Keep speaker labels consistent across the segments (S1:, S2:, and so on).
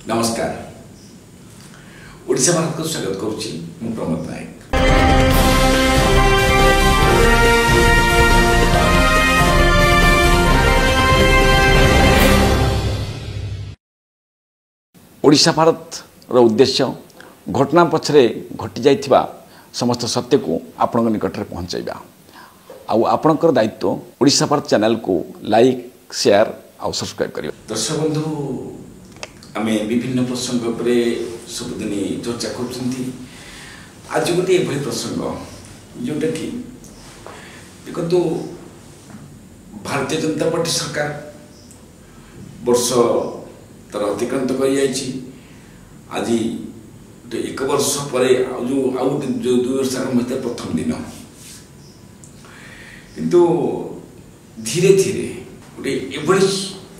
S1: नमस्कार ओडिशा भारत को स्वागत करुच्ची मु प्रमोद नायक। ओडिशा भारत रो उद्देश्य घटना पछरे घटी जाइथिबा समस्त सत्य को आपण निकट में पहुँचाइबा आउ आपणकर दायित्व ओडिशा भारत चैनल को लाइक शेयर आउ सब्सक्राइब करियो। दर्शक बंधु आमे विभिन्न प्रसंग पर सबुदिन चर्चा कर आज गोटे एभली प्रसंग जोटा कि देखो भारतीय जनता पार्टी सरकार वर्ष तार अतिक्रांत कर आज एक वर्ष पर जो 2 वर्ष आरंभ प्रथम दिन किंतु धीरे धीरे गोटे एभली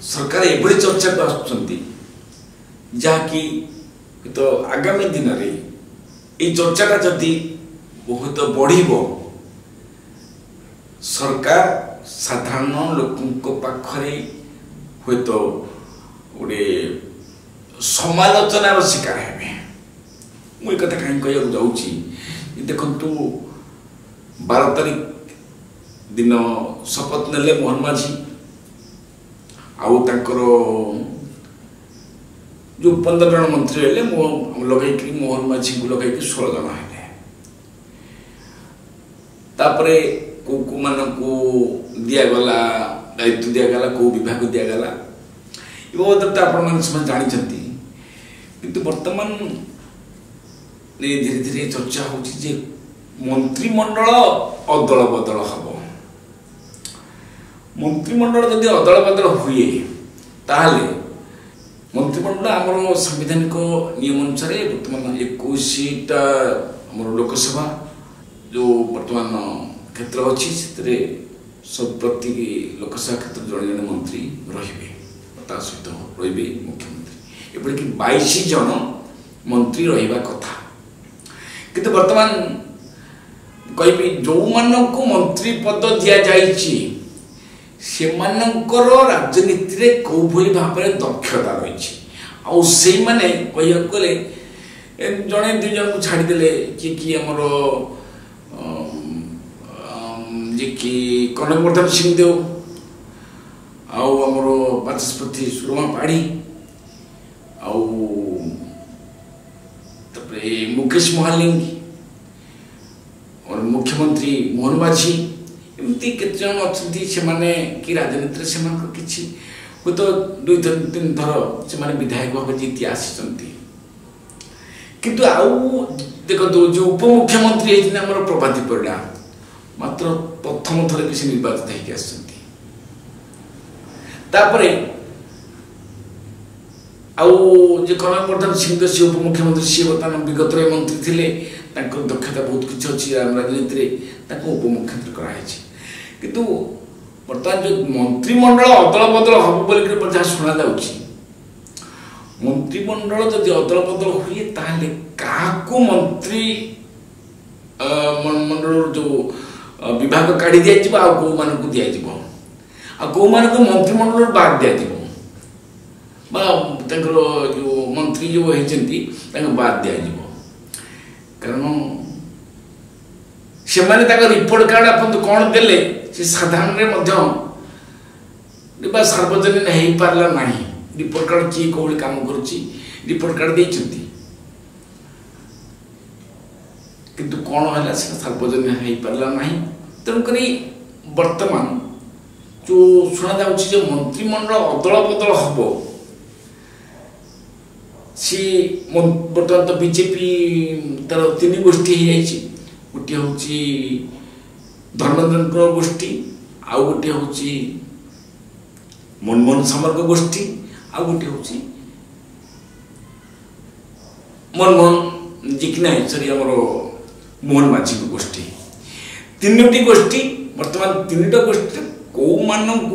S1: सरकार एभली चर्चा को आसुचंती जहाँकि तो आगामी दिन में ये चर्चाटा जदि बहुत बढ़िबो सरकार साधारण लोक पाखरे हुए तो गोटे समालोचनार शिकार हेबे। मुझे कथा कहीं कह जाऊँगी देखु 12 तारीख दिन शपथ नेले मोहन माझी आउ तांकर जो 15 जन मंत्री हेले लगे मोहन माझी को लगे 16 जन हेले तापरे को मान को दिगला दायित्व दिगला को विभाग दिगला ये आपण जानी किंतु वर्तमान धीरे धीरे चर्चा होची मंत्रिमंडल अदल बदल हम मंत्रिमंडल जदि अदल बदल हुए ताहले मंत्रिमंडल आमर संवैधानिक नियम अनुसार बर्तमान 21टा आम लोकसभा जो बर्तमान क्षेत्र अच्छी सब प्रति लोकसभा क्षेत्र जड़े जड़े मंत्री रे सहित रे मुख्यमंत्री एपरिक 22 जन मंत्री रहा कथा किंतु वर्तमान कहि जो मानक मंत्री पद दि जाइछि से मानकर राजनीति रे को भली भाव में दक्षता रही आउ से माने कहिया गले जने 2 जन को छाड़ी देले कि हमर जे कि कनकवर्धन सिंहदेव आउ हमर बाचस्पति सुरमा पाढ़ी आउ तपरे मुकेश महालिंग और मुख्यमंत्री मोहन माझी एमती केते जन अछंती से माने कि राजनीति से मान किछि हो तो 2-3 थर से माने विधायक भाव जीति आसीचंती किंतु आउ देखो जो उप मुख्यमंत्री हेजिना हमर प्रभाती परिडा मात्र प्रथम थर किछि निर्वाचित हेकि आसीचंती तापरे आउ जे कनकवर्धन सिंह से उप मुख्यमंत्री सी बर्तमान विगत मंत्री थिले तांकर दक्षता बहुत किछि अछि राजनीति रे ताको उप मुख्यमंत्री कराइछि किंतु बर्तमान जो मंत्रिमंडल अदल बदल हम बोल जहाँ शुणा जाउछि मंत्रिमंडल जदि अदल बदल हुए ताहले काको मंत्री मंडल जो विभाग काढ़ी दिया जिवो आ को मान को दिया जिवो आ को मान को मंत्रिमंडल बाद दिया जिवो बा तांकर जो मंत्री जो हेचंती तांको बाद दिया जिवो कारण से माने तांको रिपोर्ट कार्ड अपन कोन देले से साधारण रे मध्य सार्वजनिक हो पारला नहीं रिपोर्ट कार्ड किए कौन काम करुच्ची रिपोर्ट कार्ड देइछंती किंतु कौन है सार्वजनिक हो पारला नहीं तेणुक वर्तमान जो शुणा जाउछि जे मंत्रिमंडल अदल बदल हम सी बर्तमान तो बीजेपी तार 3 गोष्ठी हो जाइए गोटे हूँ धर्मेंद्र गोष्ठी आउ गोटे हूँ मनमोहन सामर गोष्ठी आउ गोटे हूँ मनमोहन जी कि ना सरी आमर मोहन माझी गोष्ठी 3टी गोष्ठी बर्तमान 3टा गोष्ठी कौ मानक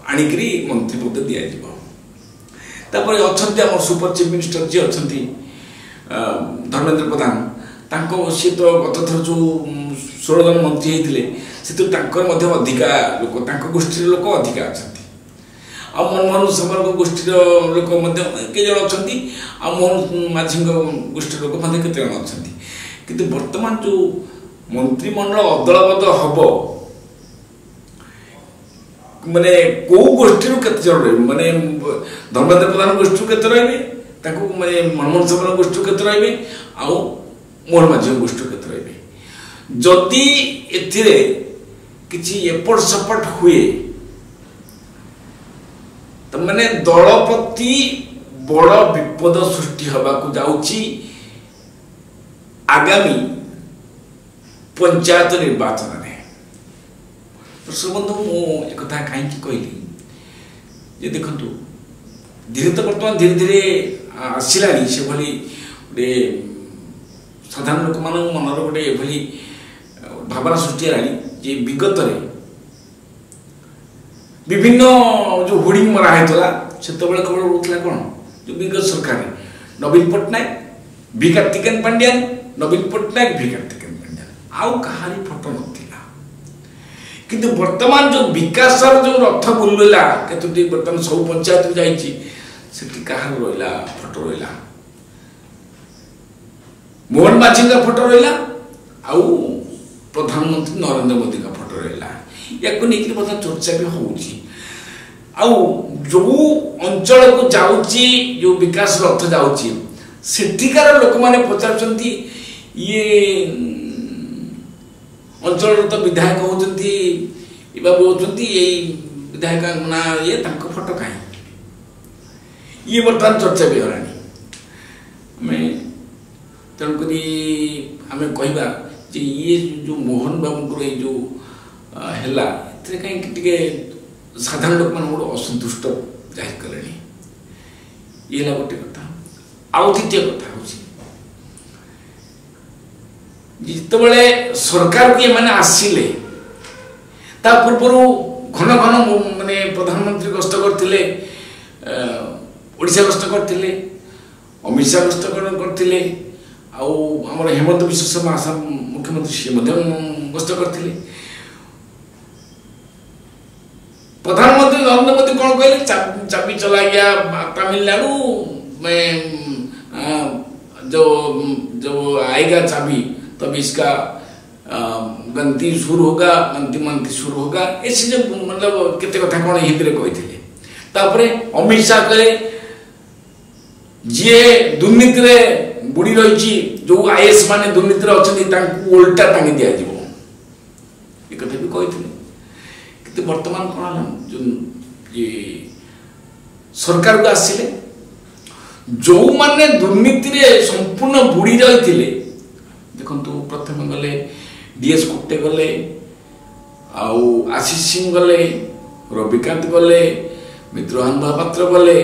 S1: आणिकी मंत्री पद दि तापर अच्छा आम सुपर चीफ मिनिस्टर जी अच्छा धर्मेंद्र प्रधान तांको सी तो गत थर जो 16 जन मंत्री होते से तो अधिका लोक गोष्ठी लोक अधिका अच्छा आ मनमोहन सामल गोष्ठी लोक के जन अच्छा मोहन माझी गोष्ठी लोक केते जन अच्छा कि बर्तमान जो मंत्रिमंडल अदल बदल हम माने को गोष्ठी केते जन रही माने धर्मेंद्र प्रधान गोष्ठी केते रही माने मनमोहन सामल गोष्ठी केते रही आउ मोहन माझी गोष्ठी केते रही जदि एथिरे किछि एपट सपट हुए तो मैंने दल प्रति बड़ विपद सृष्टि हवा को जाउची आगामी पंचायत निर्वाचन में। दर्शक बंधु मु एक कथा कहीं कहली जे देखंतु धीरे तो बर्तमान धीरे धीरे आसिलानी से भली गोटे साधारण लोक मान मनर गोटे भली भावना सृष्टि है जे विगत विभिन्न जो होर्डिंग मरा होता से केवल रोकला कौन जो विगत सरकार नवीन पट्टनायक बी कार्तिकेन पांड्यान नवीन पट्टनायक बी कार्तिकेन पांड्यान आउ कहानी फोटो नथिला किंतु वर्तमान जो विकास जो रथ बुलला केतुटी वर्तमान सब पंचायत जाइछि सेठी कहार रोइला फोटो रोइला मोहन माझी का फोटो रोइला आउ प्रधानमंत्री नरेंद्र मोदी का फोटो रहा या लेकिन बहुत चर्चा भी होउची आउ जो अंचल को जाउची जो विकास रथ जाउची सेठिकार लोक माने पचारचंती ये अंचल तो विधायक होचंती इबा होचंती ये विधायक ना ये तांको फोटो काई ये बर्तमान चर्चा भी होरानी हमें तनकरी हमें कहबा जे ये जो मोहन बाबू जो हैला कहीं साधारण लोक मान असंतुष्ट जाहिर कले ये गोटे कथा आउ द्वितीय कथा हूँ जिते सरकार को ये आसिले ता पूर्व घन घन माने प्रधानमंत्री गस्त करते ओडिशा गस्त करते अमित शाह गस्त करते आमर हेमंत विश्व शर्मा आसाम मुख्यमंत्री सी गस्त करते प्रधानमंत्री नरेंद्र मोदी कौन कहले चाबी चला गया तमिलनाडु में जो जो आएगा चाबी तब इसका गंती शुरू होगा मंत्री शुरू होगा ऐसे जो मतलब केते कथा कौन हिंदी में कहते तापरे अमित शाह कहे जी दुर्नीति रे बुड़ी रही जो आईएएस माने दुर्नीति रे अछंती तांको उल्टा टांगी दिया जीवो ये कथा भी कहते कि वर्तमान कौन जो ये सरकार को आसिले जो माने दुर्नीति रे संपूर्ण बुड़ी रही देखो प्रथम गले डीएस कुट्टे गले आशीष सिंह गले रविकांत गले मित्रहान महापात्र गले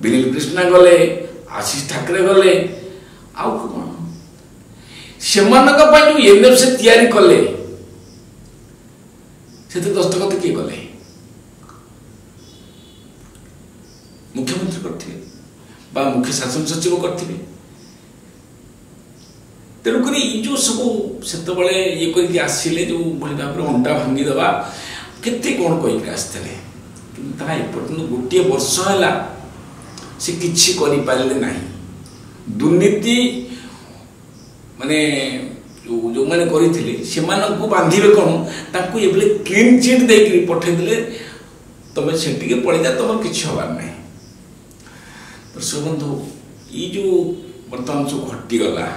S1: विनील कृष्णा गले आशीष ठाकरे गले आउ कौन से जो एनएफसी तैयारी कले से दस्तखत किए कले मुख्यमंत्री करथिबे बा मुख्य शासन सचिव करथिबे तेणुक जो सब से ये करके आसिले जो भाई भाव में अंटा भांगी दबा केते कौन कहीकि आसते एपर्तंत गोटे वर्ष है से किसी करें ना दुर्नीति माने जो मैंने करते से बांधे कौन ताकू ये क्लीन चिट दे पठेदे तुम से पड़े जा तुम कि हबार ना दर्शक बंधु ये जो बर्तमान जो घटीगला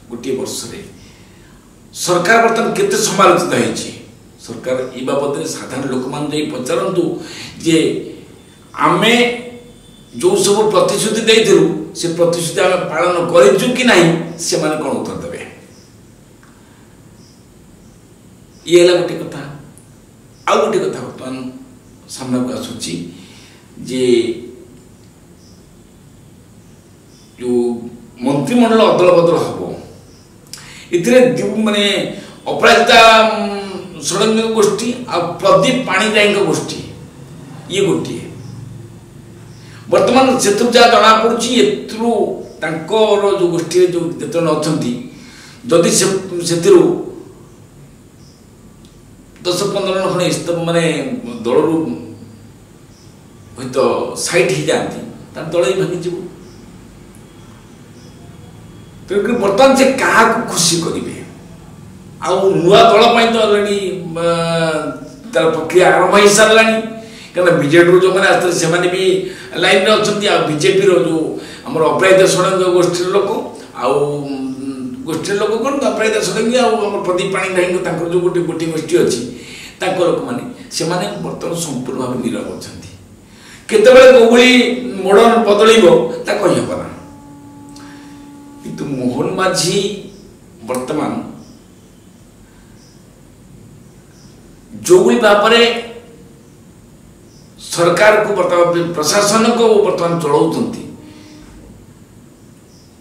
S1: गोटे वर्ष सरकार बर्तमान केते समालोचित होती सरकार ये बाबद साधारण लोक मान पचारतु जे आमे जो सब प्रतिश्रुति देइथिलु से प्रतिश्रुति आमे पालन करिजु कि नहीं से माने कोन उत्तर देबे ये ला गोटे कथा आ गोटे कथा बर्तमान सामने को आसुची जे जो मंत्रिमंडल अदल बदल हम इतने माने अपराजिता षडंग गोष्ठी आ प्रदीप पाणिग्राही गोष्ठी ये गोटे वर्तमान से जहाँ जना पड़ी जो गोष्ठी जो जन अच्छा जदि से 10-15 जन खड़े माने दल ହୁଏ ତ ସାଇଟ୍ ହେଇଯାଆନ୍ତି ତାର ଦଳ ହିଁ ଭାଙ୍ଗିଯିବ। ତେଣୁକରି ବର୍ତ୍ତମାନ ସେ କାହାକୁ ଖୁସି କରିବେ ଆଉ ନୂଆ ଦଳ ପାଇଁ ତ ଅଲରେଡ଼ି ତାର ପ୍ରକ୍ରିୟା ଆରମ୍ଭ ହେଇସାରିଲାଣି। କାରଣ ବିଜେଡ଼ିରୁ ଯେଉଁମାନେ ଆସିଥିଲେ ସେମାନେ ବି ଲାଇନ୍ରେ ଅଛନ୍ତି ଆଉ ବିଜେପିର ଯେଉଁ ଆମର ଅପରାଜିତ ଷଡ଼ଙ୍ଗୀ ଗୋଷ୍ଠୀର ଲୋକ ଆଉ ଗୋଷ୍ଠୀର ଲୋକ କ'ଣ ଅପରାଜିତ ଷଡ଼ଙ୍ଗୀ ଆଉ ଆମର ପ୍ରଦୀପ ପାଣିଗ୍ରାହୀଙ୍କ ତାଙ୍କର ଯେଉଁ ଗୋଟିଏ ଗୋଷ୍ଠୀ ଅଛି ତାଙ୍କ ଲୋକମାନେ ସେମାନେ ବର୍ତ୍ତମାନ ସମ୍ପୂର୍ଣ୍ଣ ଭାବେ ନୀରବ ଅଛନ୍ତି। କେତେବେଳେ କୋଉଭଳି ମୋଡ଼ ବଦଳିବ ତା କହିହେବ ନା। କିନ୍ତୁ ମୋହନ ମାଝୀ ବର୍ତ୍ତମାନ ଯେଉଁଭଳି ଭାବରେ ସରକାରକୁ ବର୍ତ୍ତମାନ ପ୍ରଶାସନକୁ ବର୍ତ୍ତମାନ ଚଳାଉଛନ୍ତି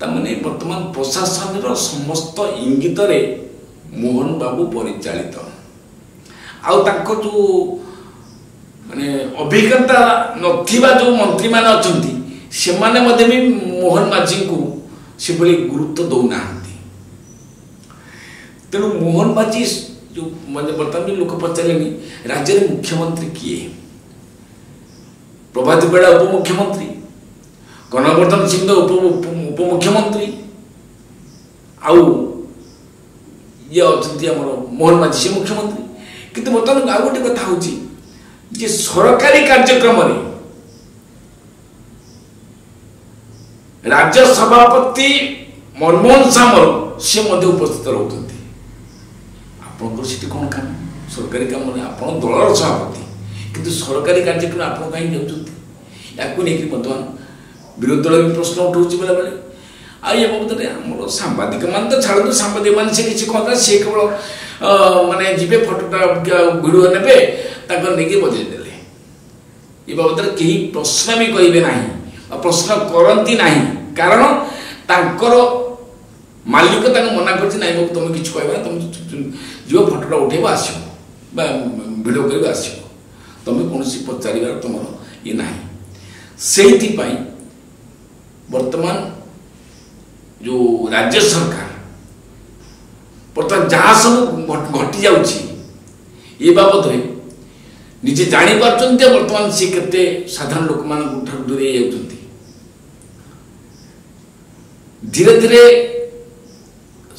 S1: ତାମାନେ ବର୍ତ୍ତମାନ ପ୍ରଶାସନର ସମସ୍ତ ଇଙ୍ଗିତରେ ମୋହନ ବାବୁ ପରିଚାଳିତ ଆଉ ତାଙ୍କ ଯେଉଁ ମାନେ ଅଭିଜ୍ଞତା ନଥିବା ଯେଉଁ ମନ୍ତ୍ରୀମାନେ ଅଛନ୍ତି ସେମାନେ ମଧ୍ୟ ବି ମୋହନ ମାଝୀଙ୍କୁ ସେଭଳି ଗୁରୁତ୍ୱ ଦେଉନାହାନ୍ତି। ତେଣୁ ମୋହନ ମାଝୀ ଯେଉଁ ମାନେ ବର୍ତ୍ତମାନ ବି ଲୋକ ପଚାରିଲେଣି ରାଜ୍ୟରେ ମୁଖ୍ୟମନ୍ତ୍ରୀ କିଏ? ପ୍ରଭାତୀ ବେଳା ଉପମୁଖ୍ୟମନ୍ତ୍ରୀ, ଗଣବର୍ଦ୍ଧନ ସିଂହ ଉପମୁଖ୍ୟମନ୍ତ୍ରୀ ଆଉ ଇଏ ଅଛନ୍ତି ଆମର ମୋହନ ମାଝୀ ସେ ମୁଖ୍ୟମନ୍ତ୍ରୀ। କିନ୍ତୁ ବର୍ତ୍ତମାନ ଆଉ ଗୋଟେ କଥା ହେଉଛି ଯେ ସରକାରୀ କାର୍ଯ୍ୟକ୍ରମରେ ରାଜ୍ୟ ସଭାପତି ମନମୋହନ ସାମଲ ସେ ମଧ୍ୟ ଉପସ୍ଥିତ ରହୁଛନ୍ତି। ଆପଣଙ୍କର ସେଠି କ'ଣ କାମ? ସରକାରୀ କାମରେ ଆପଣ ଦଳର ସଭାପତି କିନ୍ତୁ ସରକାରୀ କାର୍ଯ୍ୟକ୍ରମ ଆପଣ କାହିଁକି ଯାଉଛନ୍ତି? ୟାକୁ ନେଇକି ବର୍ତ୍ତମାନ ବିରୋଧୀ ଦଳ ବି ପ୍ରଶ୍ନ ଉଠାଉଛି ବେଳେବେଳେ। ଆଉ ଏ ବାବଦରେ ଆମର ସାମ୍ବାଦିକମାନେ ତ ଛାଡ଼ନ୍ତୁ, ସାମ୍ବାଦିକମାନେ ସେ କିଛି କଥା ସେ କେବଳ ମାନେ ଯିବେ ଫଟୋଟା ଭିଡ଼ିଓ ନେବେ ତାଙ୍କର ନେଇକି ବଜେଇ ଦେଲେ। ଏ ବାବଦରେ କେହି ପ୍ରଶ୍ନ ବି କହିବେ ନାହିଁ ବା ପ୍ରଶ୍ନ କରନ୍ତି ନାହିଁ। କାରଣ ତାଙ୍କର ମାଲିକ ତାଙ୍କୁ ମନା କରୁଛି ନାଇଁ ବାବୁ ତୁମେ କିଛି କହିବ ନା, ତୁମେ ଯିବ ଫଟୋଟା ଉଠେଇବ ଆସିବ ବା ଭିଡ଼ିଓ କରିବ ଆସିବ, ତୁମେ କୌଣସି ପଚାରିବାର ତୁମର ଇଏ ନାହିଁ। ସେଇଥିପାଇଁ ବର୍ତ୍ତମାନ ଯେଉଁ ରାଜ୍ୟ ସରକାର ବର୍ତ୍ତମାନ ଯାହା ସବୁ ଘଟି ଯାଉଛି ଏ ବାବଦରେ ନିଜେ ଜାଣିପାରୁଛନ୍ତି ବର୍ତ୍ତମାନ ସେ କେତେ ସାଧାରଣ ଲୋକମାନଙ୍କ ଠାରୁ ଦୂରେଇ ଯାଉଛନ୍ତି। ଧୀରେ ଧୀରେ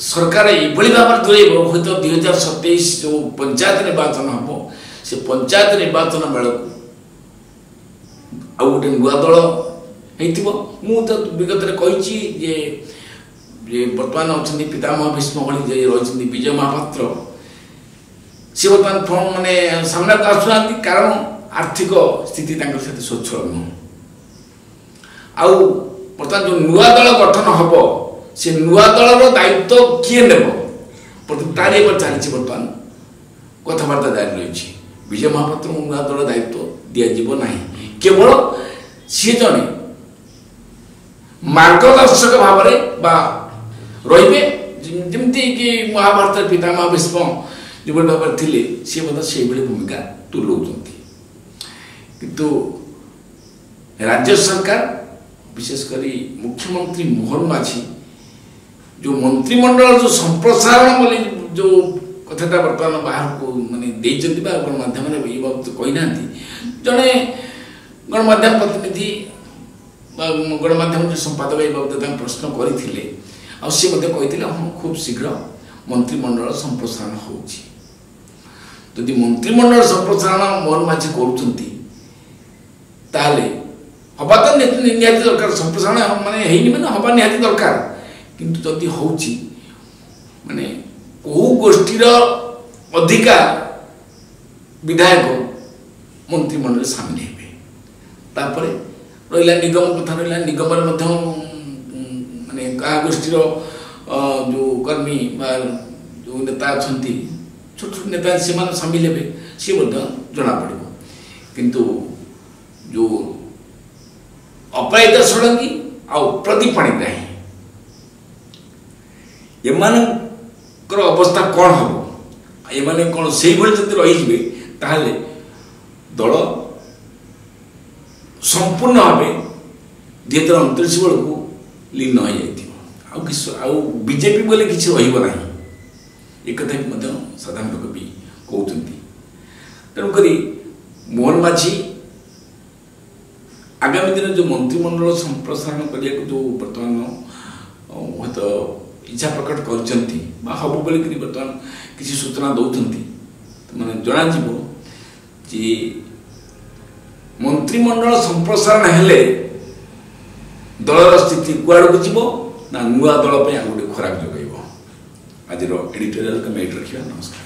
S1: ସରକାର ଏଭଳି ଭାବରେ ଦୂରେଇବ ହୁଏତ 2027 ଯେଉଁ ପଞ୍ଚାୟତ ନିର୍ବାଚନ ହେବ ସେ ପଞ୍ଚାୟତ ନିର୍ବାଚନ ବେଳକୁ ଆଉ ଗୋଟେ ନୂଆ ଦଳ ହେଇଥିବ। ମୁଁ ତ ବିଗତରେ କହିଛି ଯେ ବର୍ତ୍ତମାନ ଅଛନ୍ତି ପିତାମହ ଭୀଷ୍ମ ଭଳି ଯେ ରହିଛନ୍ତି ବିଜୟ ମହାପାତ୍ର, ସେ ବର୍ତ୍ତମାନ ମାନେ ସାମ୍ନାକୁ ଆସୁନାହାନ୍ତି କାରଣ ଆର୍ଥିକ ସ୍ଥିତି ତାଙ୍କର ସେତେ ସ୍ୱଚ୍ଛଳ ନୁହଁ। ଆଉ ବର୍ତ୍ତମାନ ଯେଉଁ ନୂଆ ଦଳ ଗଠନ ହେବ ସେ ନୂଆ ଦଳର ଦାୟିତ୍ୱ କିଏ ନେବ ତାରି ଏବେ ଚାଲିଛି ବର୍ତ୍ତମାନ କଥାବାର୍ତ୍ତା ଜାରି ରହିଛି। ବିଜୟ ମହାପାତ୍ରଙ୍କୁ ନୂଆ ଦଳ ଦାୟିତ୍ୱ ଦିଆଯିବ ନାହିଁ, କେବଳ ସିଏ ଜଣେ ମାର୍ଗଦର୍ଶକ ଭାବରେ ବା ରହିବେ। ଯେମିତିକି ମହାଭାରତରେ ପିତାମହ ଭୀଷ୍ମ ଯେଭଳି ଭାବରେ ଥିଲେ ସିଏ ମଧ୍ୟ ସେଇଭଳି ଭୂମିକା ତୁଲାଉଛନ୍ତି। କିନ୍ତୁ ରାଜ୍ୟ ସରକାର ବିଶେଷ କରି ମୁଖ୍ୟମନ୍ତ୍ରୀ ମୋହନ ମାଝୀ ଯେଉଁ ମନ୍ତ୍ରିମଣ୍ଡଳ ଯେଉଁ ସମ୍ପ୍ରସାରଣ ବୋଲି ଯେଉଁ କଥାଟା ବର୍ତ୍ତମାନ ବାହାରକୁ ମାନେ ଦେଇଛନ୍ତି ବା ଗଣମାଧ୍ୟମରେ ଏ ବାବଦ କହିନାହାନ୍ତି, ଜଣେ ଗଣମାଧ୍ୟମ ପ୍ରତିନିଧି ବା ଗଣମାଧ୍ୟମ ଯେଉଁ ସମ୍ପାଦକ ଏ ବାବଦ ତାଙ୍କୁ ପ୍ରଶ୍ନ କରିଥିଲେ ଆଉ ସେ ମଧ୍ୟ କହିଥିଲେ ହଁ ଖୁବ୍ ଶୀଘ୍ର ମନ୍ତ୍ରିମଣ୍ଡଳ ସମ୍ପ୍ରସାରଣ ହେଉଛି। ଯଦି ମନ୍ତ୍ରିମଣ୍ଡଳ ସମ୍ପ୍ରସାରଣ ମୋହନ ମାଝୀ କରୁଛନ୍ତି ତାହେଲେ ହବା ତ ନିହାତି ଦରକାର, ସମ୍ପ୍ରସାରଣ ମାନେ ହେଇନି ମାନେ ହବା ନିହାତି ଦରକାର। କିନ୍ତୁ ଯଦି ହେଉଛି ମାନେ କେଉଁ ଗୋଷ୍ଠୀର ଅଧିକା ବିଧାୟକ ମନ୍ତ୍ରିମଣ୍ଡଳରେ ସାମିଲ ହେବେ। ତାପରେ ରହିଲା ନିଗମ କଥା, ରହିଲା ନିଗମରେ ମଧ୍ୟ ମାନେ କାହା ଗୋଷ୍ଠୀର ଯେଉଁ କର୍ମୀ ବା ଯେଉଁ ନେତା ଅଛନ୍ତି ଛୋଟ ଛୋଟ ନେତା ସେମାନେ ସାମିଲ ହେବେ ସିଏ ମଧ୍ୟ ଜଣାପଡ଼ିବ। କିନ୍ତୁ ଯେଉଁ ଅପରାଜିତ ଷଡ଼ଙ୍ଗୀ ଆଉ ପ୍ରଦୀପ ପାଣିଗ୍ରାହୀ ଏମାନଙ୍କର ଅବସ୍ଥା କ'ଣ ହେବ? ଏମାନେ କ'ଣ ସେଇଭଳି ଯଦି ରହିଯିବେ ତାହେଲେ ଦଳ ସମ୍ପୂର୍ଣ୍ଣ ଭାବେ 2029 ବେଳକୁ ଲୀନ ହୋଇଯାଇଥିବ। ଆଉ ବିଜେପି ବୋଲି କିଛି ରହିବ ନାହିଁ, ଏକଥା ବି ମଧ୍ୟ ସାଧାରଣ ଲୋକ ବି କହୁଛନ୍ତି। ତେଣୁକରି ମୋହନ ମାଝୀ आगामी दिन जो मंत्रिमंडल संप्रसारण करने जो बर्तमान हूँ तो इच्छा प्रकट कर हम बोल बर्तमान किसी सूचना दौरान मैंने जन जी मंत्रिमंडल संप्रसारण हेले दलर स्थिति कुआड़ को जीव ना नुआ दल पे गोटे खोराक जगैब आज एडिटोरियल को मेट रखा। नमस्कार।